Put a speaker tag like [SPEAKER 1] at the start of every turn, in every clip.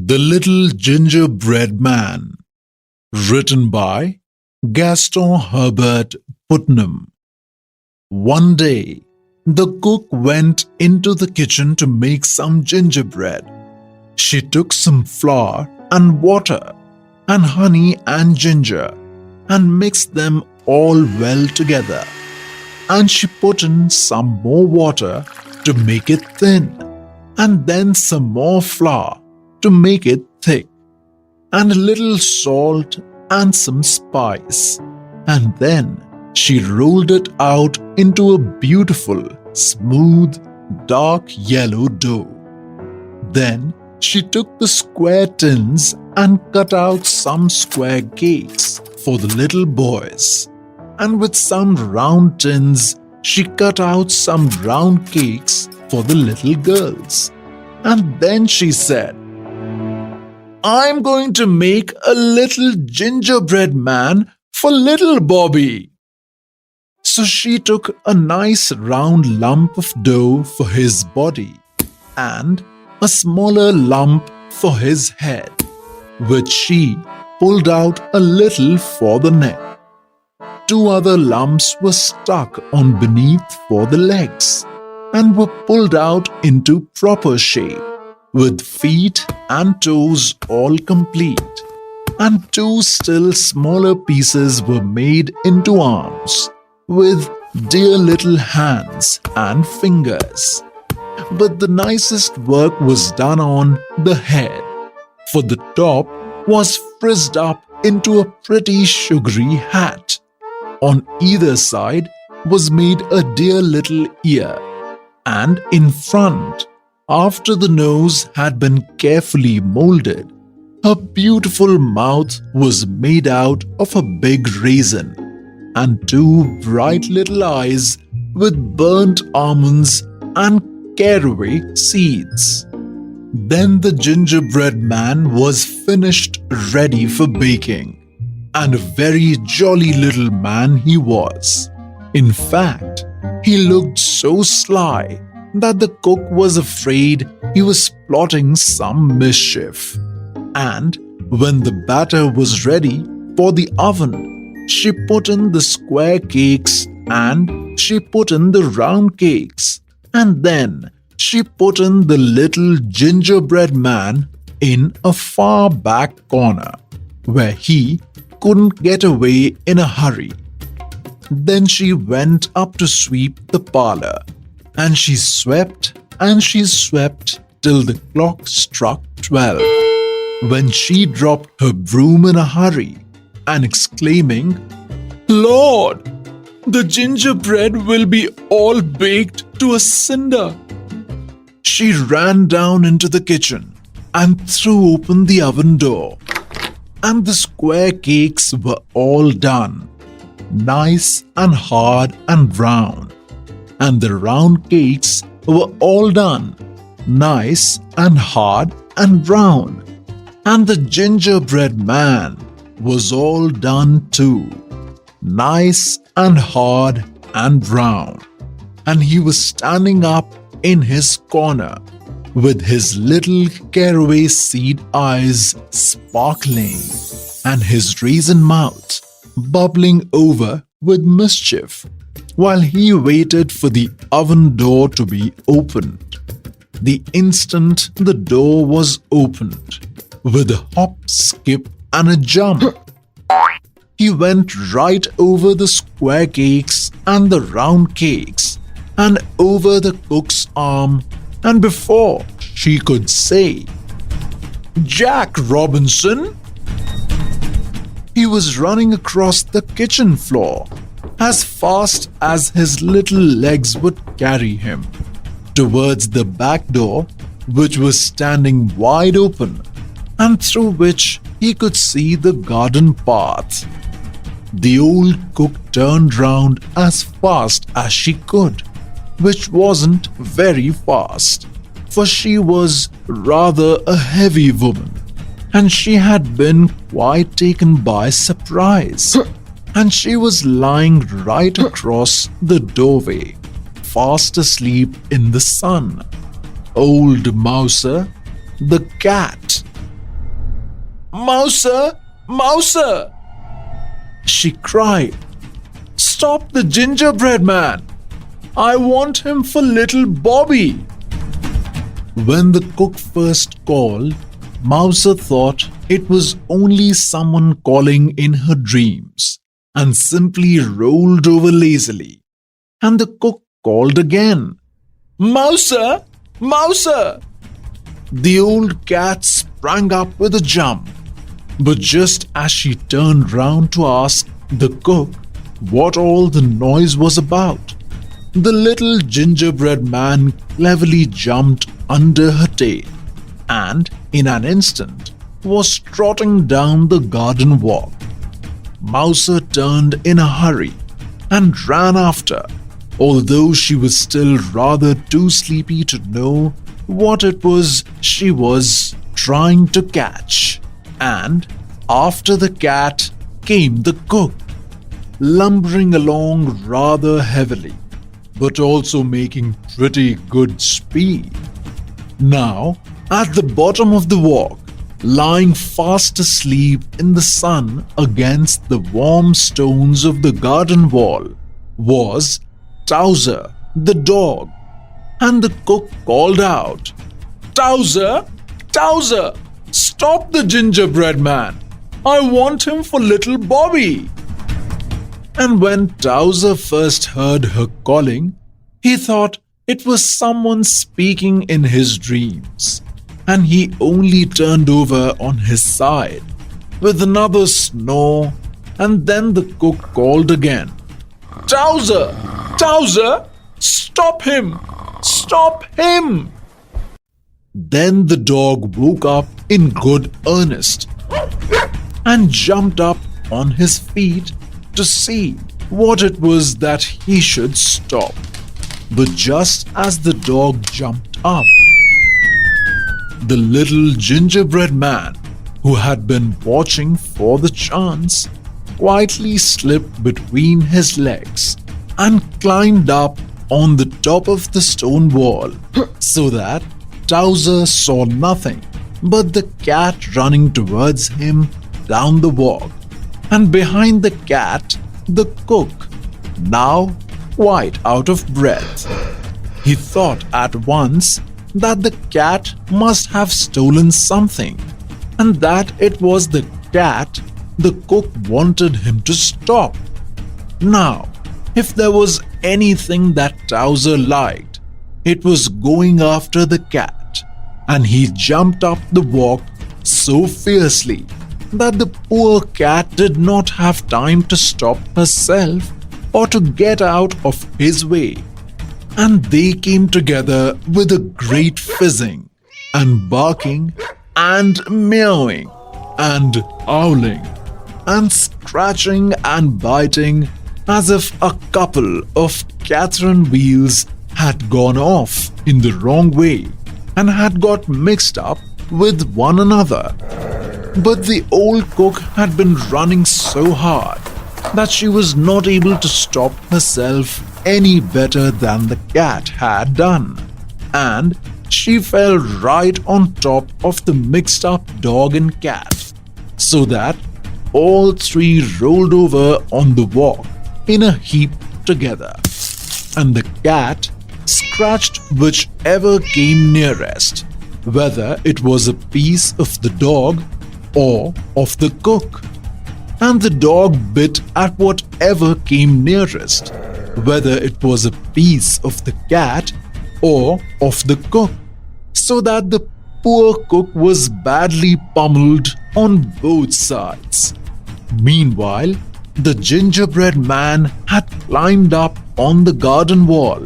[SPEAKER 1] The Little Gingerbread Man, written by Gaston Herbert Putnam. One day, the cook went into the kitchen to make some gingerbread. She took some flour and water and honey and ginger and mixed them all well together. And she put in some more water to make it thin, and then some more flour to make it thick, and a little salt and some spice. And then she rolled it out into a beautiful, smooth, dark yellow dough. Then she took the square tins and cut out some square cakes for the little boys. And with some round tins, she cut out some round cakes for the little girls. And then she said, "I'm going to make a little gingerbread man for little Bobby." So she took a nice round lump of dough for his body and a smaller lump for his head, which she pulled out a little for the neck. Two other lumps were stuck on beneath for the legs and were pulled out into proper shape, with feet and toes all complete, and two still smaller pieces were made into arms, with dear little hands and fingers. But the nicest work was done on the head, for the top was frizzed up into a pretty sugary hat. On either side was made a dear little ear, and in front, after the nose had been carefully molded, her beautiful mouth was made out of a big raisin, and two bright little eyes with burnt almonds and caraway seeds. Then the gingerbread man was finished, ready for baking, and a very jolly little man he was. In fact, he looked so sly that the cook was afraid he was plotting some mischief. And when the batter was ready for the oven, she put in the square cakes and she put in the round cakes, and then she put in the little gingerbread man in a far back corner where he couldn't get away in a hurry. Then she went up to sweep the parlor, and she swept till the clock struck 12, when she dropped her broom in a hurry and exclaiming, "Lord, the gingerbread will be all baked to a cinder." She ran down into the kitchen and threw open the oven door, and the square cakes were all done, nice and hard and brown, and the round cakes were all done, nice and hard and brown, and the gingerbread man was all done too, nice and hard and brown, and he was standing up in his corner with his little caraway seed eyes sparkling and his raisin mouth bubbling over with mischief, while he waited for the oven door to be opened. The instant the door was opened, with a hop, skip, and a jump, he went right over the square cakes and the round cakes and over the cook's arm, and before she could say, "Jack Robinson," he was running across the kitchen floor as fast as his little legs would carry him, towards the back door, which was standing wide open, and through which he could see the garden path. The old cook turned round as fast as she could, which wasn't very fast, for she was rather a heavy woman, and she had been quite taken by surprise, and she was lying right across the doorway, fast asleep in the sun. Old Mouser, the cat, "Mouser! Mouser!" she cried. "Stop the gingerbread man! I want him for little Bobby." When the cook first called, Mouser thought it was only someone calling in her dreams and simply rolled over lazily. And the cook called again, "Mouser! Mouser!" The old cat sprang up with a jump, but just as she turned round to ask the cook what all the noise was about, the little gingerbread man cleverly jumped under her tail and, in an instant, was trotting down the garden walk. Mouser turned in a hurry and ran after, although she was still rather too sleepy to know what it was she was trying to catch. And after the cat came the cook, lumbering along rather heavily, but also making pretty good speed. Now, at the bottom of the walk, lying fast asleep in the sun against the warm stones of the garden wall, was Towser the dog. And the cook called out, "Towser! Towser! Stop the gingerbread man! I want him for little Bobby." And when Towser first heard her calling, he thought it was someone speaking in his dreams, and he only turned over on his side with another snore, and then the cook called again, "Towser! Towser! Stop him! Stop him!" Then the dog woke up in good earnest and jumped up on his feet to see what it was that he should stop. But just as the dog jumped up, the little gingerbread man, who had been watching for the chance, quietly slipped between his legs and climbed up on the top of the stone wall so that Towser saw nothing but the cat running towards him down the walk, and behind the cat, the cook, now quite out of breath. He thought at once that the cat must have stolen something, and that it was the cat the cook wanted him to stop. Now, if there was anything that Towser liked, it was going after the cat, and he jumped up the walk so fiercely that the poor cat did not have time to stop herself or to get out of his way. And they came together with a great fizzing and barking and meowing and howling and scratching and biting as if a couple of Catherine wheels had gone off in the wrong way and had got mixed up with one another. But the old cook had been running so hard that she was not able to stop herself any better than the cat had done, and she fell right on top of the mixed up dog and cat, so that all three rolled over on the walk in a heap together, and the cat scratched whichever came nearest, whether it was a piece of the dog or of the cook. And the dog bit at whatever came nearest, whether it was a piece of the cat or of the cook, so that the poor cook was badly pummeled on both sides. Meanwhile, the gingerbread man had climbed up on the garden wall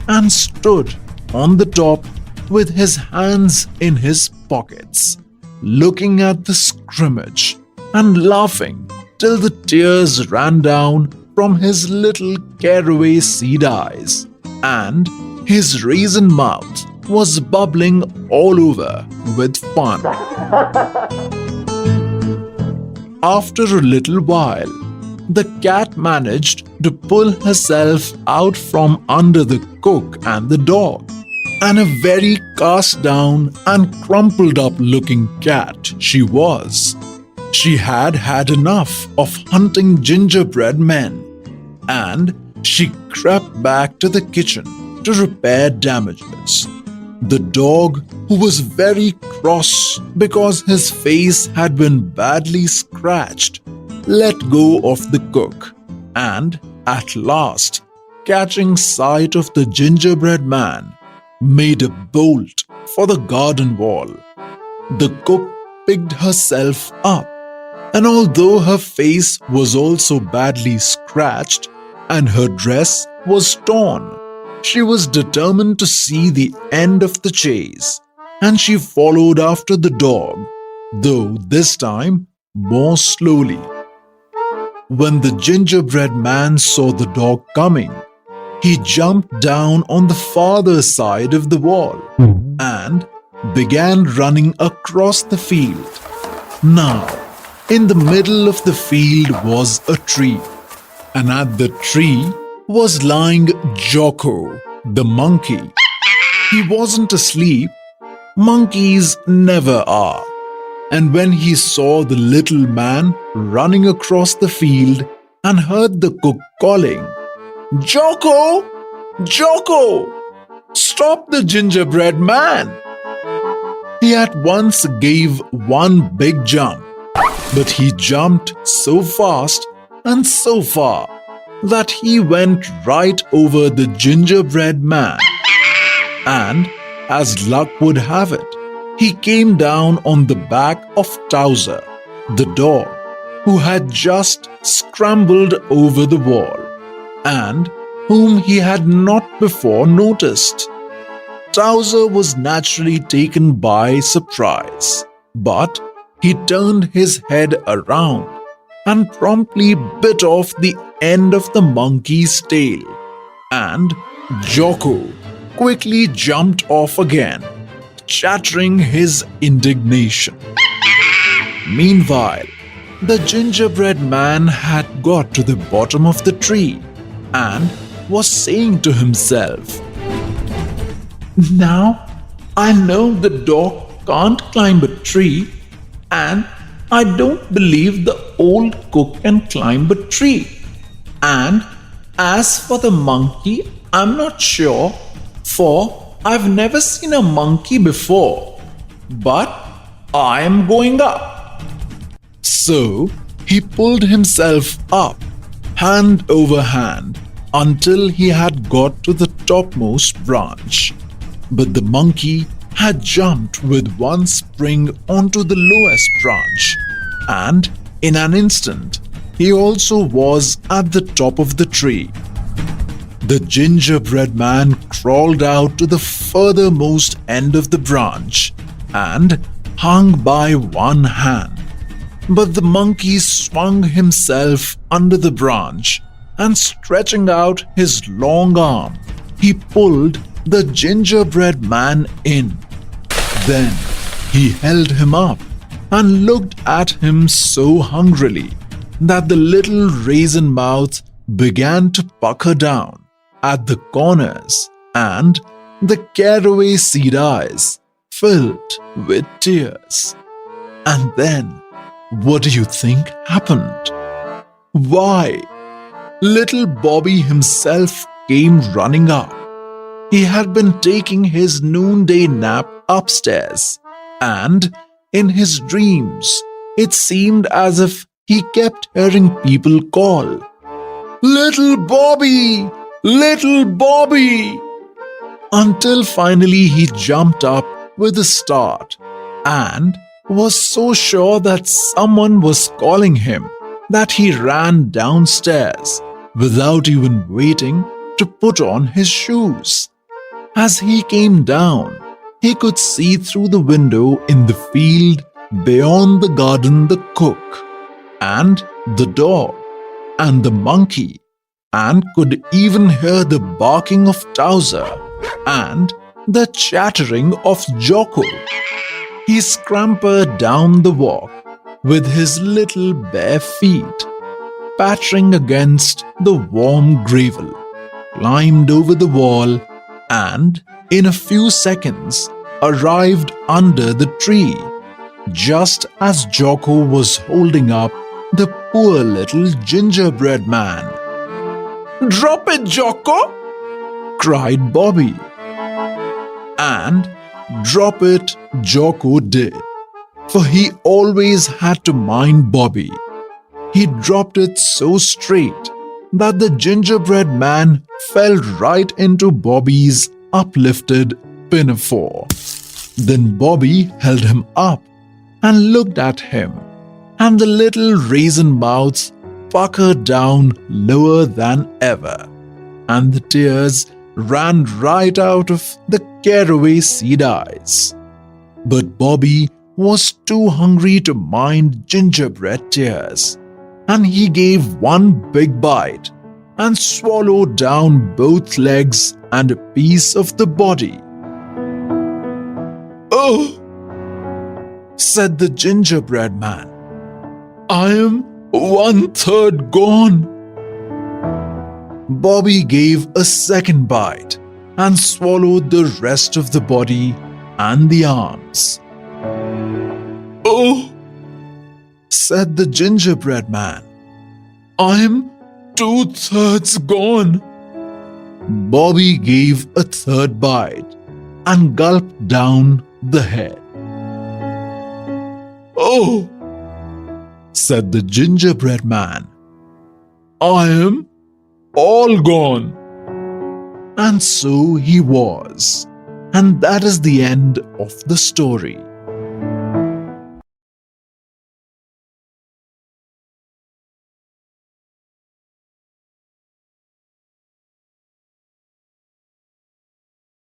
[SPEAKER 1] and stood on the top with his hands in his pockets, looking at the scrimmage and laughing till the tears ran down from his little caraway seed eyes, and his raisin mouth was bubbling all over with fun. After a little while, the cat managed to pull herself out from under the cook and the dog, and a very cast down and crumpled up looking cat she was. She had had enough of hunting gingerbread men, and she crept back to the kitchen to repair damages. The dog, who was very cross because his face had been badly scratched, let go of the cook, and at last, catching sight of the gingerbread man, made a bolt for the garden wall. The cook picked herself up, and although her face was also badly scratched and her dress was torn, she was determined to see the end of the chase, and she followed after the dog, though this time more slowly. When the gingerbread man saw the dog coming, he jumped down on the farther side of the wall and began running across the field. Now, in the middle of the field was a tree, and at the tree was lying Jocko, the monkey. He wasn't asleep. Monkeys never are. And when he saw the little man running across the field and heard the cook calling, "Jocko! Jocko! Stop the gingerbread man!" He at once gave one big jump, but he jumped so fast and so far that he went right over the gingerbread man. And as luck would have it, he came down on the back of Towser, the dog, who had just scrambled over the wall, and whom he had not before noticed. Towser was naturally taken by surprise, but he turned his head around and promptly bit off the end of the monkey's tail, and Jocko quickly jumped off again, chattering his indignation. Meanwhile, the gingerbread man had got to the bottom of the tree and was saying to himself, "Now I know the dog can't climb a tree, and I don't believe the old cook can climb a tree. And as for the monkey, I'm not sure, for I've never seen a monkey before. But I am going up." So he pulled himself up, hand over hand, until he had got to the topmost branch. But the monkey had jumped with one spring onto the lowest branch, and in an instant he also was at the top of the tree. The gingerbread man crawled out to the furthermost end of the branch and hung by one hand. But the monkey swung himself under the branch, and stretching out his long arm, he pulled the gingerbread man in. Then he held him up and looked at him so hungrily that the little raisin mouth began to pucker down at the corners, and the caraway seed eyes filled with tears. And then, what do you think happened? Why, little Bobby himself came running up. He had been taking his noonday nap upstairs, and in his dreams, it seemed as if he kept hearing people call, "Little Bobby! Little Bobby!" Until finally he jumped up with a start and was so sure that someone was calling him that he ran downstairs without even waiting to put on his shoes. As he came down, he could see through the window in the field beyond the garden the cook and the dog and the monkey, and could even hear the barking of Towser and the chattering of Jocko. He scampered down the walk with his little bare feet, pattering against the warm gravel, climbed over the wall, and in a few seconds arrived under the tree. just as Jocko was holding up the poor little gingerbread man. "Drop it, Jocko!" cried Bobby. And drop it Jocko did, for he always had to mind Bobby. He dropped it so straight that the gingerbread man fell right into Bobby's uplifted pinafore. Then Bobby held him up and looked at him, and the little raisin mouths puckered down lower than ever, and the tears ran right out of the caraway seed eyes. But Bobby was too hungry to mind gingerbread tears, and he gave one big bite and swallowed down both legs and a piece of the body. "Oh," said the gingerbread man, "I am 1/3 gone." Bobby gave a second bite and swallowed the rest of the body and the arms. "Oh," said the gingerbread man, "I'm 2/3 gone." Bobby gave a third bite and gulped down the head. "Oh," said the gingerbread man, "I am all gone." And so he was. And that is the end of the story.